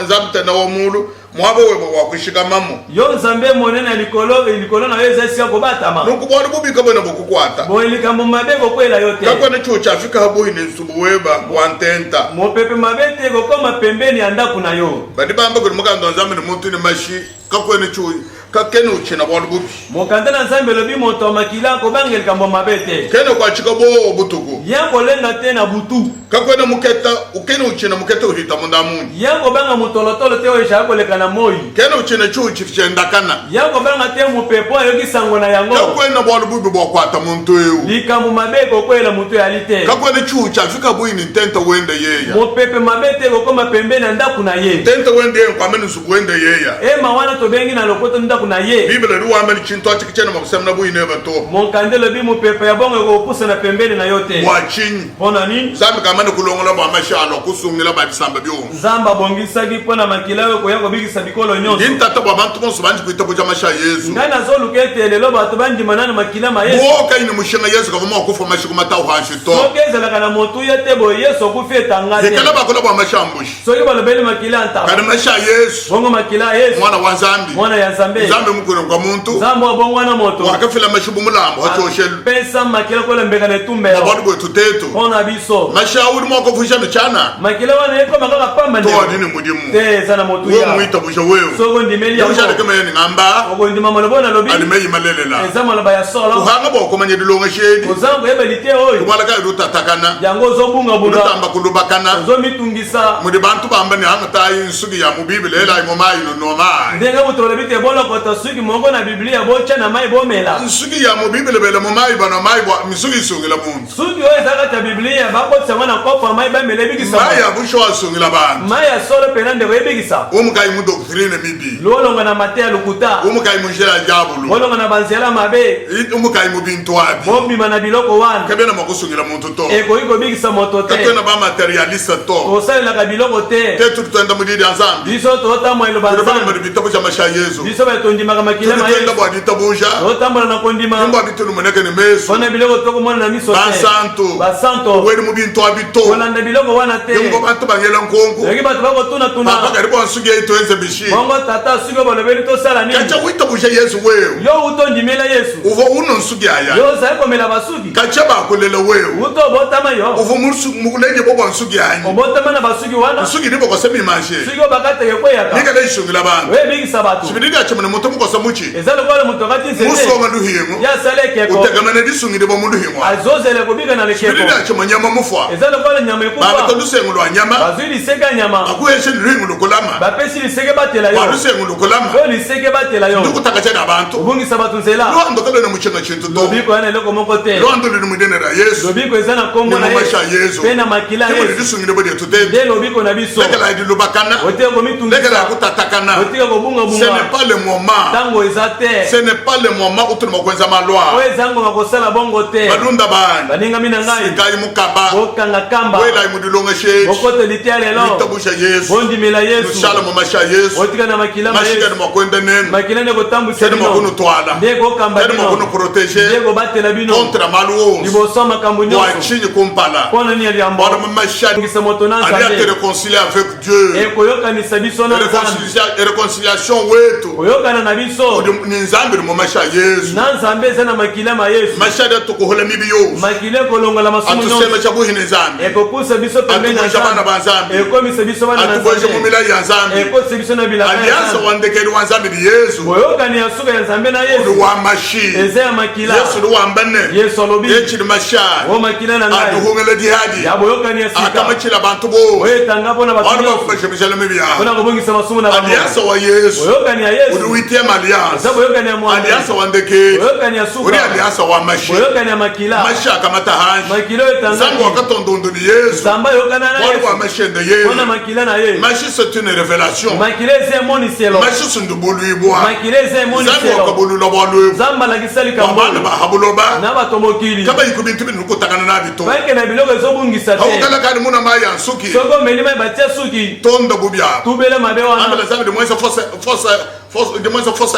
nzambe na omulu mwabe webo wakushika mamu Yo nzambe monene likolo na yo esika kobatama. Nukubona bubika bwana bukukwata Bo likambo mabe kokwela yo te. Kakwa na chuo cha Afrika habu ine nsubu weba wantenta Mopepe mabe te kokoma pembeni ya ndaku na yo. Badi bamba kuli mukando nzambe ni muntu ni mashi kakwa na chuo kakene uchina bwana bubi Mokanda na nzambe lobi moto makila ko bangel kambo mabe te. Kene kwa chika bo obutuku Yango lenga te na butu. kakwa na muketa ukene uchina muketa uhita mundamunyi Yango banga mutolotolo te oisha koleka na moi. Kene uchina chuo chifchendakana Yango banga te mupepo yoki sango na yango. kakwa na bwana bubi bwakwata muntu eu Likambo mabe kokwela mutu ya lite. kakwa na chuo cha Afrika bu ine tenta wende yeya Mopepe mabe te kokoma pembeni na ndaku na ye. tenta wende yeya kwa meni nsubu wende yeya Ema wana to bengi na lokoto ndaku na ye. Biblia ruwa meni chinto achikichena makusema na bu ine bato Monkande lobi mupepe ya bongo kokusa na pembeni na yote. wachinyi Pona nini? Zami kamane kulongola bwa mashalo kusungila ba bisamba byonse Nzamba bongisaki pona makila yo koyako bikisa bikolo nyonso. Yintata bwa bantu bonse banji kuitabo ja masha Yesu Ngana zolukete lelo bato banji manana makila ma Yesu. Woka ine mushinga Yesu kavuma okufa mashiku matau hashito Sokeza kana motu yete bo Yesu kufeta ngate. Yekala bakola bwa mashambushi Soki balobeli makila anta. Kana masha Yesu Bongo makila Yesu. mwana wa Zambi Mwana ya Zambe. Zambi mukuru kwa muntu Zambo bongo wana moto. wakafila mashubu mulambo hachoshelu Pesa makila kola mbeka netumbe. Wabadu bwe tutetu Ona biso. Mashauri mwako fusha mchana Makila wana yeko makaka pamba ndio. Toa nini mudimu Te sana motu Uwe ya. muita busha wewe Soko ndimeli ya. Yakusha dekema yeni ngamba Oko ndima malobona lobi. Alimeyi malela Ezama loba ya solo. Uhanga bwa kumanye dilonga shedi Ozango ebelite oyo. Kumala ka iruta takana Yango zobunga bunga. Urutamba kulubakana Zomitungisa. Mudi bantu bamba ni hanga tayi nsugi ya mubibile ela imomayi no nomai Ndenga mutole bite bolo kota suki mongo na Biblia bocha na mai bomela. Nsugi ya mubibile bele momayi bana mai bwa misugi sungila muntu Suki oyo zaka ta Biblia bako tsangana kopa mai ba mele bikisa. Mai ya busho asungila bantu Mai ya solo penande we bikisa. Umukai mu doctrine mibi Lolonga na matea lukuta. Umukai mu njela jabulu Lolonga na banzela mabe. Umukai mu bintu wabi Bobi mana biloko wana. Kabena makusungila muntu to Eko iko bikisa moto te. Katwena ba materialista to Tosala la kabiloko te. Tetu tutenda mudidi azambi Biso tota mwa ilo Kurubana banzana. mudi bitabu cha masha Yesu Biso ba tondimaka makila ma Tulitenda bwa ditabuja. otambola na kondima Kimba bitulu moneke ne meso. bona biloko tokomona na miso te Basanto. basanto Weli mu bintu abito. kolanda biloko wana te Kimba bantu bangela nkongo. yoki bato bakotuna Papa kari bwa nsugi ito enze bishi. bongo tata suki balobeli tosala nini Kacha witabuja Yesu wewe. yo utondimela yesu Uvo uno nsugi aya. yo ozali komela basuki Kacha bakulela wewe. uto obotama yo Uvo mulenge bwa nsugi anya. obotama na basuki wana Nsugi nibo ko semi manje. suki obakateke kweyaka Nika le shungila bantu. webikisa bato Sibidika chimene muto mukosa muchi. eza lokola moto akati nzete Musonga luhimu. yasala ekeko Utegamana disungile bo muluhimu. azozele kobika na lekeko Sibidika chimene nyama mufwa. eza lokola nyama Baba ekufa todusengu lwa nyama. bazwi liseke nyama Akuheshe luhimu lukulama. bapesi liseke batela yo Badusengu lukulama. oyo liseke batela yo Ndukutaka chana abantu. obungisa bato nzela Lwando kale na muchenga chintu to. lobiko yana eloko moko te Lwando lili mudenera Yesu. lobiko eza na kombo na Ni mumasha Yesu. mpe na makila Kimo yesu lidisungile bodi tutete. nde lobiko na biso Lekela idi lubakana. otika Lekela komitungisa kutatakana. otika Ce n'est kobungabunga pas le moment. ntango eza te Ce n'est pas le moment où tu ne m'as malwa. oyo ezango bakosala bongo te Badunda bani. baningami na ngai Sikai mukaba. bokanga kamba Wela imudilonga shechi. bokote litia lelo Nitabusha Yesu. bondimela yesu Nushala mumasha Yesu. otika na makila ma Mashika yesu ni makwenda nenu. makila nde kotambwisa Tene makunu bino twala. nde kokamba Tene makunu bino protege. nde kobatela bino Contre maluo. liboso ya makambo nyonso Wachinyi kumpala. mpo nani ya liambo Wana mumasha. ngisa moto na Alia te nzambe réconcilier avec Dieu. ekoyokanisa biso na nzambe Réconciliation wetu. koyokana na biso Ni nzambe ni mumasha Yesu. na nzambe eza na makila ma yesu Masha de tukuhole mibi yose. makila ekolongola masumu Atuseme nyonso chabuhi ni nzambe. ekopusa biso pembeni na Atubosha bana ba nzambe nzambe. ekomisa biso bana na Atubosha nzambe mumila ya nzambe. ekosa biso na bilaka ya Alianza nzambe wandekeli wa nzambe ni Yesu. boyokani ya suka ya nzambe na Uli yesu wa mashi. eza ya makila Yesu ni wa mbane. yesu alobi Echiri mashari. o makila na ngai Aduhungele dihadi. ya boyokani ya sika Akamachila bantu bo. oyetanga mpo na bato Wana nyonso bakufashe mishale mibi ya. mpona kobongisa masumu na bango Alianza wa Yesu. boyokani ya Uli yesu uitiem alianza. eza boyokani ya mwambe Alianza wandekeli. boyokani ya Uli suka alianza wa mashi. boyokani ya makila Mashi akamata hanshi. makila oyo Zangu etangaki wakatondondo ni Yesu. nzambe ayokana na Wali wa yesu mashende mpona Yesu. makila na ye Mashi c'est une révélation. makila eza emoniselo Mashi sundubulu ibwa. makila eza Zangu emoniselo wakabulula bwalu. nzambe alakisa likambo Wabana bahabuloba. na bato mokili Kaba ikubintu binu kutakana na bito. bayeke na biloko ezobungisa te Hawukala kani muna maya nsuki. soki omelima batia suki Tonda bubya. tubele mabe wana Ambela zabi de mwenza fosse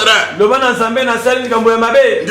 ra. loba na nzambe nasali likambo ya mabe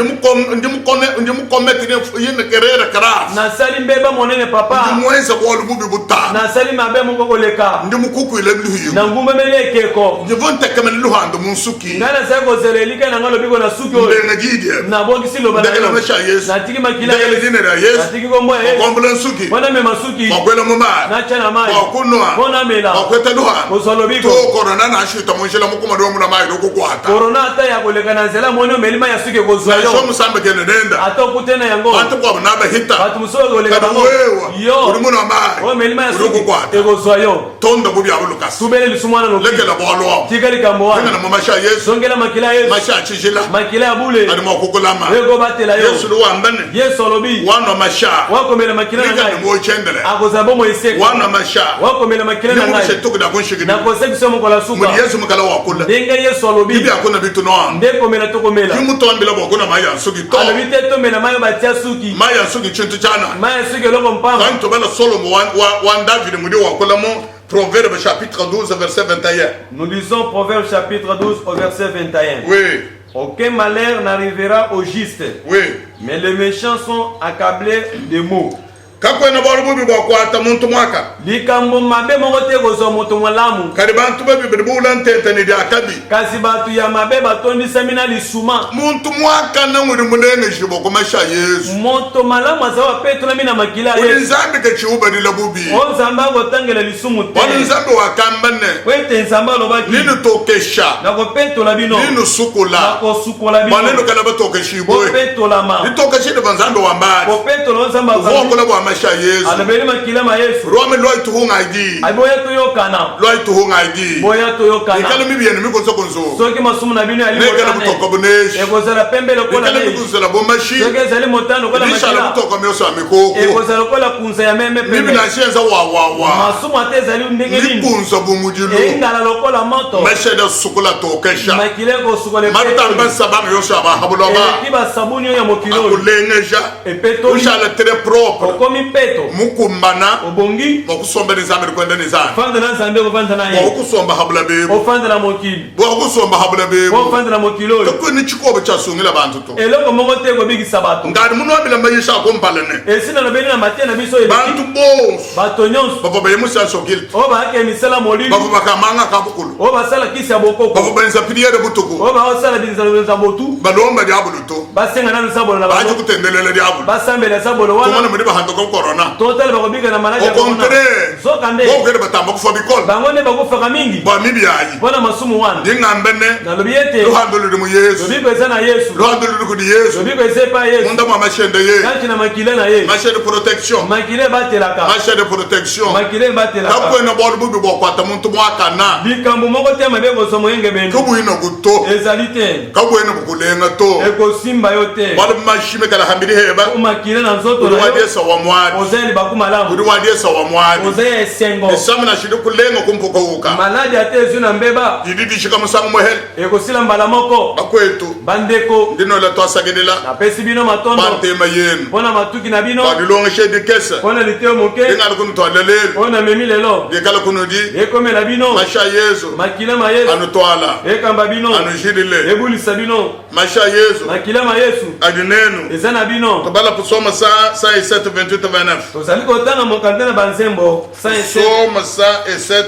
Ndimukometi yine kerere karaf. nasali mbeba monene papa Ndimwenza kwa lububi buta. nasali mabe moko koleka Ndimukuku ile luhiyo. na ngumemeli ekeko Ndivonte kamene luhando munsuki. ngai nasali kozela elika na ngai lobiko na suki oyo Mbenga jidye. nabongisi loba na Ndekele yo mesha Yesu. natiki makila Ndekele yesu jine ra Yesu. natiki kombo ya yesu Wakombula nsuki. mpona mema suki Wakwela mumari. natya na mai Wakunwa. mpona mela Wakweta luhando. kozwa lobiko To korona na ashita munjila mukuma do muna mai do kukwata. korona ata ya koleka na nzela moni omelima ya suki ekozwa Sho yo musambe kene nenda. ata okutena yango Bantu kwa banabe hita. bato mosusu bakoleka Kada bango wewa. Uri yo muna mai. omelima ya Uri suki kukwata. ekozwa yo Tonda bubi abulukas. tubele lisumu wana loki Lekela bwalo. tika likambo Ngana wana mamasha Yesu. zongela makila ya yesu Masha chijila. makila ya bule Ani makukulama. ekobatela yo Yesu luwa mbane. yesu alobi Wana masha. wakomela makila na Nika ni ngai mo chendele. akozala bomo eseko Wana masha. wakomela makila na Nimu ngai shetuku da kunshigidi. nakosekisa mokola suka Muni Yesu mukala wakula. ndenge yesu alobi Bibi akuna bitu no. nde komela tokomela Kimu tombila bokuna maya nsuki to. alobi te tomela mai oyo batia suki Maya nsuki chintu chana. mai ya suki eloko mpamba Quand tobela Solomo wa David mudi wakula mo. Proverbe chapitre 12 verset 21. nous lisons Proverbe chapitre 12 au verset 21 Oui. aucun malheur n'arrivera au juste Oui. mais les méchants sont accablés de maux Kakwena barububi bakwata muntu mwaka. likambo mabe moko te kozwa moto malamu Kari bantu babi bula ntente ni akabi. kasi bato ya mabe batondisami na lisuma Muntu mwaka na nguri munene jibo kumasha Yesu. moto malamu aza bapetolami na makila ya Uli yesu nzambe ke chiuba ni labubi. o nzambe akotangela lisumu te Wani nzambe wakambane. po ete nzambe alobaki Ninu tokesha. nakopetola bino Ninu sukula. nakosukola Maneno bino kana batokeshi boy. kopetolama Nitokeshi de banzambe wa mbali. kopetola o nzambe Uvo akoki kula bwa masha Yesu. alobeli makila ma yesu Rome lwa ituhunga idi. aboya toyokana Lwa ituhunga idi. boya toyokana Ikala mibi yenu miko zokonzo. soki masumu na bino yali Nekala motane mutoka buneshi. ekozala pembe lokola Ikala neji mikuzela bomashi. soki ezali motane lokola Nishala makila mutoka myoso amikoko. ekozala lokola kunza ya meme Mibi pembe na shenza wa. masumu ate ezali ndenge nini Likunza bumujilu. engala lokola moto Masheda sukula tokesha. makila ekosukola Matamba sabanga yosha abahabuloba. eleki basabuni oyo ya mokili oyo Akulengeja. epetoli Ushala très propre. okomi peto mukumbana obongi bokusomba nizambe kwenda nizambe fanda na zambe kuvanda na ye bokusomba habula bebo ofanda na mokili bokusomba habula bebo ofanda na mokili oyo ko ni chikobo chasungila bantu to eloko moko te kobikisa bato ngani muno bila mayisha ko mpalane esina na beni na matia na biso bantu bonso bato nyonso babo bemusa sokil o baake misala molili babo bakamanga kabukulu o basala kisi ya bokoko babo benza priere butuku o basala binzalo za botu balomba diabolo to basenga na nsabolo na baje bato kutendelela diabolo basambela sabolo komana wana muri bahando ko corona total bakobika na maladi ya au contraire zokande bo gere batamba ko fabikol bango ne bakufaka mingi ba mibiayi bona masumu wana ngambene na lobiete luhando luli mu Yesu lobiko eza na Yesu luhando luli ku Yesu lobiko eza pa Yesu munda mwa mashende ye kanti na makile na ye mashende protection makile batelaka mashende protection makile batelaka kakwena bolu bubi bokwata muntu mwakana likambo moko te mabe kosomo yenge bendo kubwino guto ezali te kakwena bukulenga to ekosimba yo te bolu mashime kala hambiri heba umakile na nzoto uri na wadie yo sawa mwadi ozeli bakumalamu uri wadie sawa mwadi ozeli esengo esamina shiri kulenga kumpuko uka maladi ate ezu na mbeba yididi shika musangu mohel ekosila mbala moko bakwetu bandeko ndino la twasagedela napesi bino matondo bantema yenu mpona matuki na bino badilonga shedi kesa mpona liteo moke ingali kunu twalelelo mpona memi lelo dikala kunu di ekomela bino masha Yesu makilema Yesu anu twala ekamba bino anu jidile ebulisa bino masha Yesu makilema Yesu adinenu eza na bino tobala kusoma sa 7 28 29 tozali kotanga mokante na banzembo 107 Psaume 107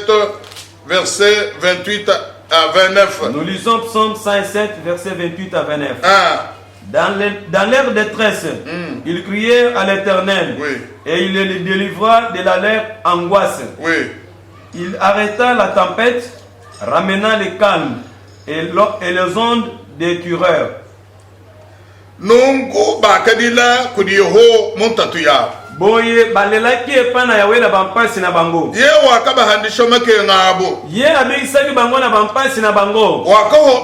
verset 28 à 29 nous lisons psaume 107 verset 28 à 29 ah dans leur détresse ils crièrent à l'Éternel oui et il les délivra de leur angoisse oui il arrêta la tempête ramena le calme et les ondes des tueurs nungu bakadila kudiho muntatu ya boye balelaki epai na yawe na bampasi na bango ye wakabahandisha make ngabo ye abikisaki bango na bampasi na bango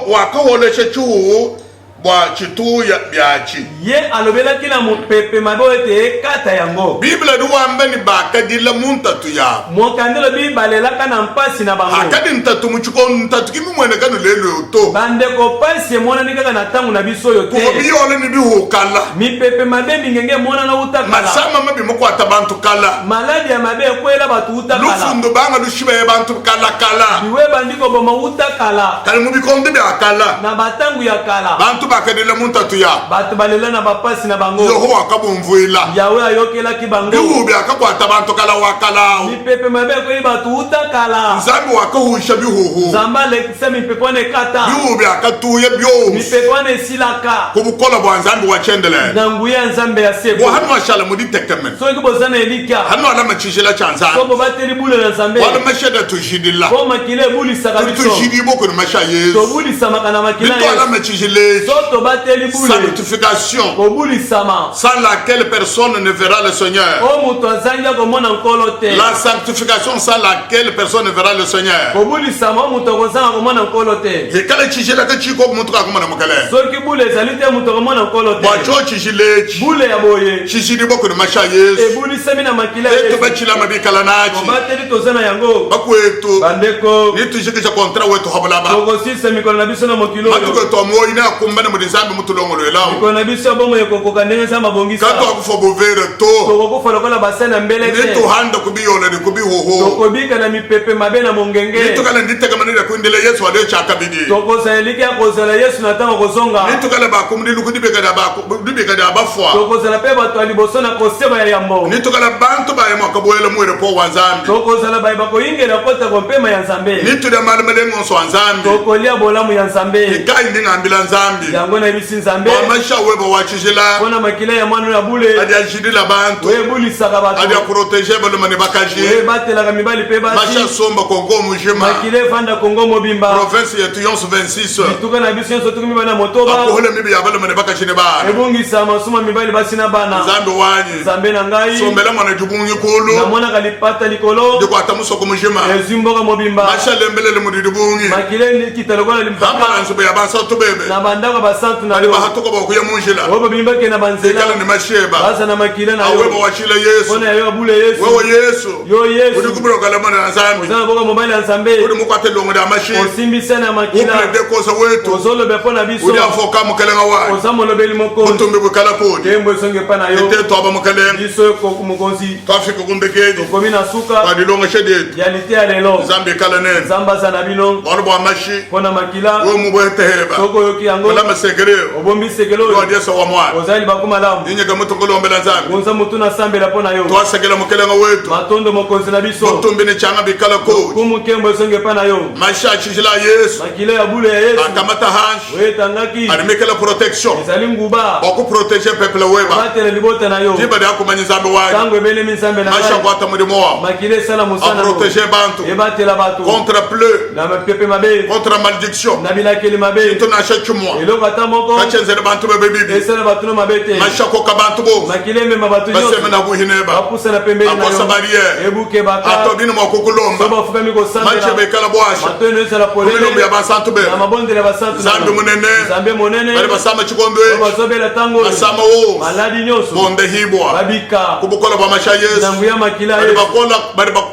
wakaholeshe chuhu bwa chitu ya byachi ye alobelaki na mopepe mabe oyo ete ekata yango biblia duwambe ni bakadila muntatu ya mokandi lobi balelaka na mpasi na bango akadi ntatu muchiko ntatu kimi mwene kanu lelo to bandeko pasi emonani kaka na ntango na biso oyo te biyole ni bihukala mipepe mabe mingenge emonana uta kala masama mabi mukwata bantu kala maladi ya mabe ekwela bato uta kala lufundo banga lushiba ye bantu kala biwe bandi koboma uta kala kali mubikonde bya kala na batangu ya kala bantu bakadila muntatu ya bato balela na bapasi na bango yoho akabumvuila yawe ayokelaki bango bihubi akakwata bantu kala wakala mipepe mabe ekweli bato uta kala nzambi wakahusha bihuhu nzambe alekisa mipepe wana ekata bihubi akatuye byose mipepe wana esilaka kubukola bwa nzambi wachendele na nguya ya nzambe ya seko bwa hanu washala mudi tekeme soki boza na elikya hanu ala machishila cha nzambi so bobateli bule na nzambe wala masheda tujidila po makila ebulisaka biso tujidi boko ni masha Yesu tobulisamaka na makila bito ala machishile so tobateli bule sanctification kobulisama sans laquelle personne ne verra le Seigneur. o moto azangi akomona nkolo te La sanctification sans laquelle personne ne verra le Seigneur. kobulisama o moto akozanga komona nkolo te Yekale chijela ke chiko muntu akomona mukale. soki bule ezali te moto akomona nkolo te Wacho chijilechi. bule ya boye Chijidi boko ni masha Yesu. ebulisami na makila ya Eto Yesu bachila mabikala nachi. tobateli toza na yango Bakwetu. bandeko Ni tujikisha kontra wetu habolaba. tokosisa mikolo na biso na mokili oyo Matuko to mo ina kumbana mu nzambi mutu longolo elao. mikolo na biso ya bomo ekokoka ndenge nzambe abongisa Kato akufo bovere to. tokokufa lokola base na mbele Ni te to handa kubiyola ni kubihoho. tokobika na mipepe mabe na Ni mongenge to kala nditeka manira kuindele Yesu ade chakabidi. tokozala eliki ya kozala yesu na ntango kozonga Ni to kala bakumudi lukudibeka da bakudibeka da bafwa. tokozala mpe bato ya liboso na koseba ya yambo Nitokala bantu baye mwakaboyela mwere po wanzambi. tokozala baye bakoyingela kota kompema ya nzambe Nitude malmele ngonso wanzambi. tokolia bolamu ya nzambe Ikai ndingambila nzambi. yango na ebisi nzambe Wamasha weba wachijila. mpona makila ya mwana ya bule Adi ajidila bantu. webulisaka Adi bato aproteje balumane bakaji. webatelaka mibali mpe Masha basi somba kongo mujima. makila efanda kongo mobimba Province yetu yonso 26. bituka na biso nyonso tuku mibali na motoba Akohole mibi ya balumane bakaji ne ba. ebungisa masuma mibali basi na bana Nzambi wanyi. nzambe na ngai Sombela mwana jubungi kulu. namonaka lipata likolo Diko atamusoko mujima. ezwi mboka mobimba Masha lembele le mudibungi. makila ekita lokola Hapa limpaka nzube ya basa tubebe. na bandako basantu na bali yo bahatuka bakuya munjila obo bimbake na banzela ikala ni masheba basa na makila na awe yo bawashila Yesu ona yo abule Yesu wewe Yesu yo Yesu uri kubura kalamana na zambi ozana boka mobile ya Nzambe uri mukwate longo da mashi osimbisa na makila uple de kosa wetu ozolo bepo na biso uri afoka mukalenga wa ozamo lobeli moko mutumbi bukala kodi tembo songe pana yo ite toba mukalenga biso ko mukonzi tafika kumbekeji komi na suka kwa dilongo shede ya lite ya lelo zambi kala nen zamba sana bino balo bwa mashi pona makila we mubwete heba soko yoki yango wala masekereo obombi sekelo do dia so wa mwana ozali bakuma lamu ninye ga mutongolo ombela zambi gonza mutuna sambela pona yo to asegela mukalenga wetu matondo mokonzi na biso mutumbi ni changa bikala kodi kumu kembo songe pana yo masha chijila Yesu makila ya bule ya Yesu akamata hanshi wetangaki alimekela protection ezali nguba baku proteger peuple weba batele libota na yo jiba da kumanya zambi wa tango ebele minsambe na masha kwata mulimo wa makile sala a musana protéger bantu ebatela batu contre pleu na mapepe mabe contre malédiction na bilakeli mabe to na chachumwa eloko ata moko kachenzele bantu bebe bibi esala batu no mabe te masha ko ka bantu bo makile mema batu baseme na nyonso buhineba bapusa na pembeni na akosa barrière yo ebuke baka atobini mo kukulomba soba fukami masha kosambela bekala bwasha matoyo esala kumilomba ya polele basantu be na mabondele ya basantu zambi munene zambe monene bali basama chikondwe bazobela tango basama wo maladi nyonso bonde hibwa babika kubukola bwa masha Yesu nambu ya makila bali Yesu bakola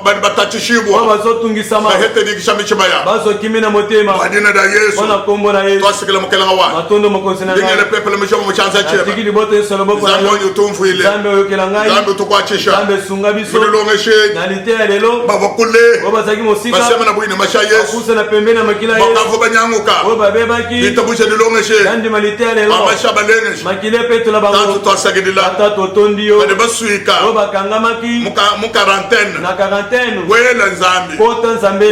bali batachishibwa bazotungisama bahete dikisha michibaya bazokimi na motema madina da Yesu mpona kombo na Yesu twasikela mukelenga wa matondo mokonzi na dingele ngai peuple mishomo muchanza cheba atiki liboto esolo boko na zambi yo onyu tumfu ile zambe oyokela ngai zambi tukwachisha zambe esunga biso mulilonge she na lite ya lelo babakule oyo bazalaki mosika basema na bwine masha Yesu bapusa na pembeni na makila Yesu bakavu banyanguka oyo babebaki bitabusha dilonge she yandima lite ya lelo bamasha balenge makila epetola tantu bango twasagidila ata totondi yo bade basuika oyo bakangamaki mu quarantaine na quarantaine wela nzambi pota Nzambe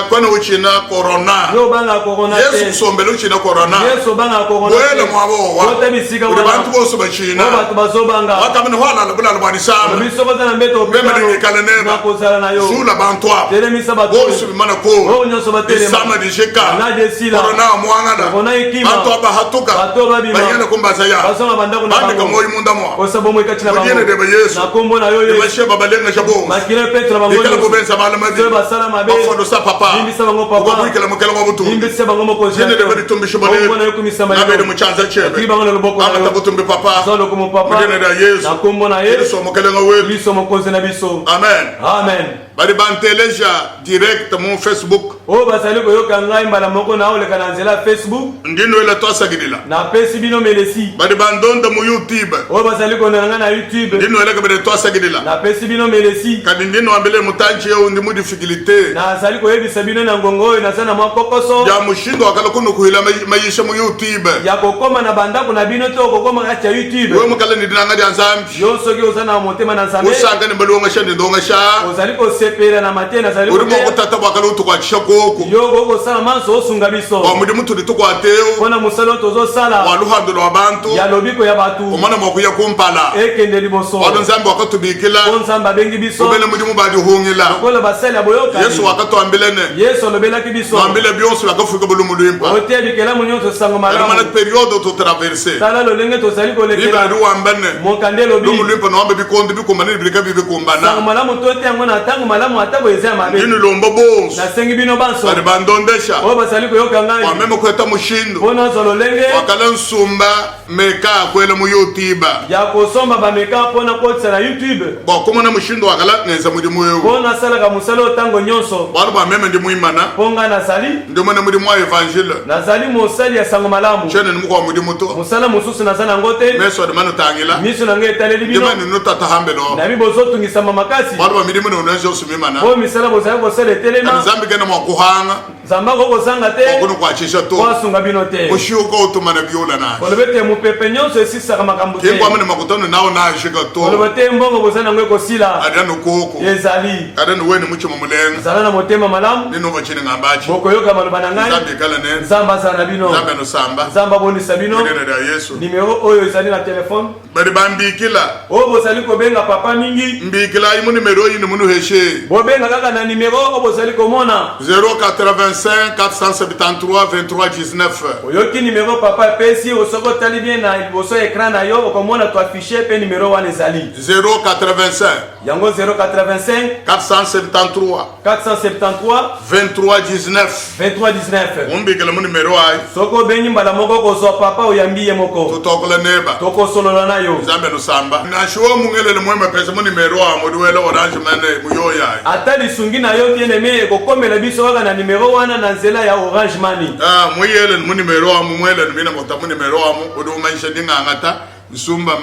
kona uchina corona yo banga korona Yesu te kusombela uchina corona Yesu banga korona te wela mwabo wa pota bisika uri wana bantu bose bachina oyo bato bazobanga wakamene hwala bulala bwanisama biso baza na mbeto Bema ngikala neba. na kozala na yo zula bantu abo telemisa bato bose bimana ko oyo nyonso batelema isama disheka na desila corona mwangana korona ikima bantu aba hatuka bato babima bayana kumbaza ya basonga bandako na bandika bango moyo munda mwa kosabo mwe kati na Mujene bango deba Yesu na kombo na yo Yesu basheba balenga jabo makile petro bango ikala nyonso kubenza bala mazi soyo basala mabe bafondo sa papa bimbisa bango papa ukabwikela mukela wa butu bimbisa bango mokonzi jene deba litumbisha bale kombo na yo kumisa nabede malelo muchanza kili chebe bango na loboko na amata yo butumbi papa zolo kumo papa mujene da Yesu na kombo na Yesu Yesu mukelenga wetu biso mokonzi na biso amen amen bali banteleja direct mu Facebook oyo bazali koyoka ngai mbala moko na oleka na nzela ya Facebook ndino ile twasagidila napesi bino melesi bali bandonda mu YouTube oyo bazali konela ngai na YouTube ndino ile kabere twasagidila napesi bino melesi kadi ndino ambele mutanchi yo ndi mu difficulté nazali koyebisa bino na ngongo oyo naza na mwa kokoso ya mushindo akala kuno kuhila mayisha mu YouTube ya kokoma na bandako na bino to kokoma kati ya YouTube we mukala ni dinanga dia nzambi yo soki oza na motema na Nzambe usanga ni balonga shande ndonga sha ozali kosepela na mateye nazali uri mo kutata bakala utukwachisha koko yo kokosala manso osunga biso wa mudi mutu tukwateo mpona mosala oyo tozosala wa luhando lwa bantu ya lobiko ya batu omwana mwakuya kumpala ekende liboso wano nzambi wakatubikila po Nzambe abengi biso ubele mudi mubadi hungila lokola basali ya boyokani Yesu wakatwambilene Yesu alobelaki biso wambile byonse bakafuika bulumu lwimpa oteya bikelamu nyonso sango alimana malamu periode tutraverse tala lolenge tozali ibali kolekela wambene mokande elobi lumu lwimpa na wambe bikondi bikumbana bilika bibikumbana sango malamu tote yango na ntango malamu ata boye eza ya mabe ndini lomba bonso nasengi bino banso bali bandondesha oyo bazali koyoka ngai wameme kweta mushindo mpo nazwa lolenge wakala nsumba meka akwela mu YouTube ya kosomba bameka mpona kotisa na YouTube bokomona mushindo wakala ngenza mulimu wewe mpo nasalaka mosala oyo ntango nyonso bali bwameme ndi muimana mpo ngai nazali ndi mwana mulimu wa evangile nazali mosali ya sango malamu chene ni mukwa mulimu to mosala mosusu naza nango te meso de manu tangila miso na ngai etaleli bino ndimani no tata hambelo nabi bozotungisama makasi bali bamilimu no nzo sumimana mpo misala bozali kosala etelema nzambi gena mwa kuhanga nzambe akokozanga te okuno kwachisha to koasunga bino te mushuko utumana biola na koloba te mopepe nyonso esisaka makambo te kimbo amene makutano nawo na shika to koloba te mbongo bozali nango ekosila adano koko ezali adano weni muchimo mulenga zala na motema malamu nino bachini ngambachi bokoyoka maloba na ngai nzambi kala ne nzambe azala na bino nzambi no samba nzambe abonisa bino nene da Yesu nimero oyo ezali na telefone bali bambikila oyo bozali kobenga papa mingi mbikila imu nimero yini munu heshe bobenga kaka na nimero oyo bozali komona 085 485 473 23 19. Oyoki numéro papa pesi osoko tali bien na liboso écran na yo okomona to afficher pe numéro wana ezali 085 yango 085 473 473 23 19. 23 19. Umbikele mu numéro ay. Soko benyi mbala moko kozwa papa oyambi ye moko Tutokole neba. toko solola na yo Zambe no samba. Na shuo mungele mwema pesa mu numéro a moduele orange mane muyoya. ata lisungi na yo bien aimé ekokomela biso kaka na numéro wana na nzela ya Orange Money. Muyele mu numéro a mwele mina mota mu numéro a mu odo maisha dinga ngata nsumba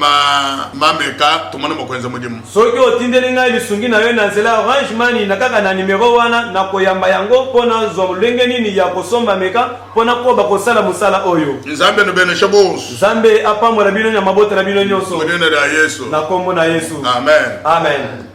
mameka tumana mokwenza mudimu. Soki otindeli ngai lisungi na yo na nzela ya Orange Money na kaka na numéro wana na koyamba yango pona zo lenge nini ya kosomba meka pona ko ba kosala musala oyo. Nzambe no bene shabos. Nzambe apambola bino na mabota na bino nyonso. Modena ya Yesu. Na kombo na Yesu. Amen. Amen.